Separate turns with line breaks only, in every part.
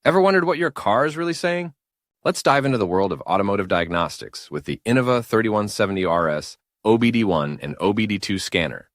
Ever wondered what your car is really saying? Let's dive into the world of automotive diagnostics with the INNOVA 3170RS OBD1 and OBD2 scanner.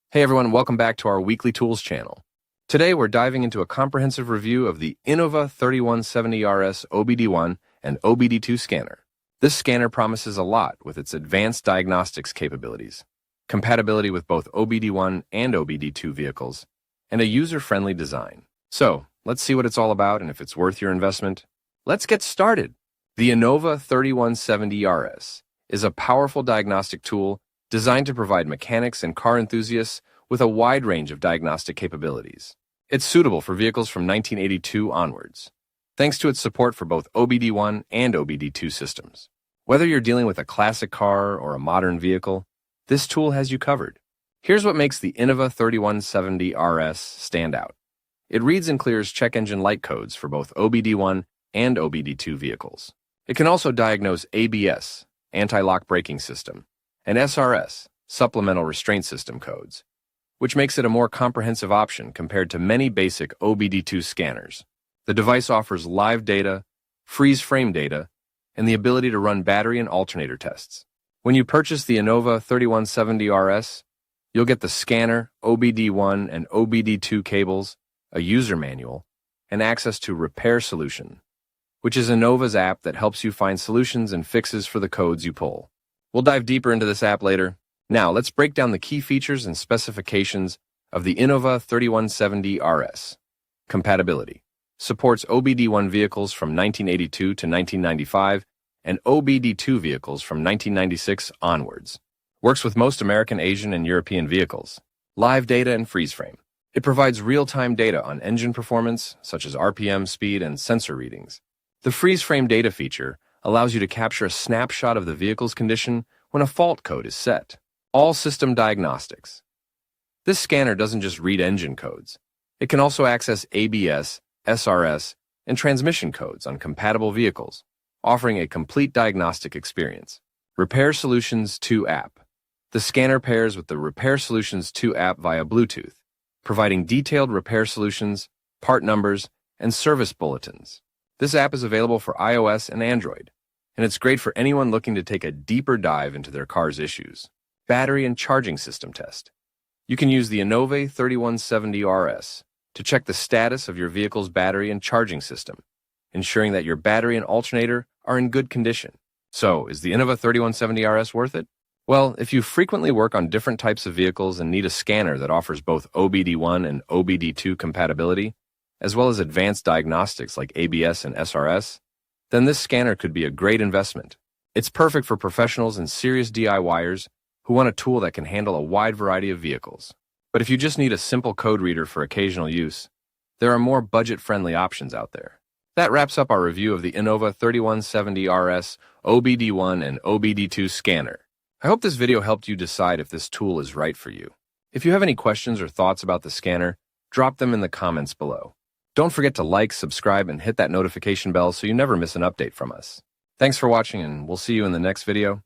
Hey everyone, welcome back to our weekly tools channel. Today we're diving into a comprehensive review of the INNOVA 3170RS OBD1 and OBD2 scanner. This scanner promises a lot with its advanced diagnostics capabilities, compatibility with both OBD1 and OBD2 vehicles, and a user-friendly design. So, let's see what it's all about and if it's worth your investment. Let's get started. The INNOVA 3170RS is a powerful diagnostic tool designed to provide mechanics and car enthusiasts with a wide range of diagnostic capabilities. It's suitable for vehicles from 1982 onwards, thanks to its support for both OBD1 and OBD2 systems. Whether you're dealing with a classic car or a modern vehicle, this tool has you covered. Here's what makes the INNOVA 3170RS stand out. It reads and clears check engine light codes for both OBD1 and OBD2 vehicles. It can also diagnose ABS, anti-lock braking system, and SRS, supplemental restraint system codes, which makes it a more comprehensive option compared to many basic OBD2 scanners. The device offers live data, freeze frame data, and the ability to run battery and alternator tests. When you purchase the INNOVA 3170RS, you'll get the scanner, OBD1 and OBD2 cables, a user manual, and access to Repair Solution, which is INNOVA's app that helps you find solutions and fixes for the codes you pull. We'll dive deeper into this app later. Now, let's break down the key features and specifications of the INNOVA 3170RS. Compatibility. Supports OBD1 vehicles from 1982 to 1995 and OBD2 vehicles from 1996 onwards. Works with most American, Asian, and European vehicles. Live data and freeze frame. It provides real-time data on engine performance, such as RPM, speed, and sensor readings. The freeze frame data feature allows you to capture a snapshot of the vehicle's condition when a fault code is set. All system diagnostics. This scanner doesn't just read engine codes. It can also access ABS, SRS, and transmission codes on compatible vehicles, offering a complete diagnostic experience. Repair Solutions 2 app. The scanner pairs with the Repair Solutions 2 app via Bluetooth, providing detailed repair solutions, part numbers, and service bulletins. This app is available for iOS and Android, and it's great for anyone looking to take a deeper dive into their car's issues. Battery and charging system test. You can use the INNOVA 3170RS to check the status of your vehicle's battery and charging system, ensuring that your battery and alternator are in good condition. So, is the INNOVA 3170RS worth it? Well, if you frequently work on different types of vehicles and need a scanner that offers both OBD1 and OBD2 compatibility, as well as advanced diagnostics like ABS and SRS, then this scanner could be a great investment. It's perfect for professionals and serious DIYers who want a tool that can handle a wide variety of vehicles. But if you just need a simple code reader for occasional use, there are more budget-friendly options out there. That wraps up our review of the INNOVA 3170RS OBD1 and OBD2 scanner. I hope this video helped you decide if this tool is right for you. If you have any questions or thoughts about the scanner, drop them in the comments below. Don't forget to like, subscribe, and hit that notification bell so you never miss an update from us. Thanks for watching, and we'll see you in the next video.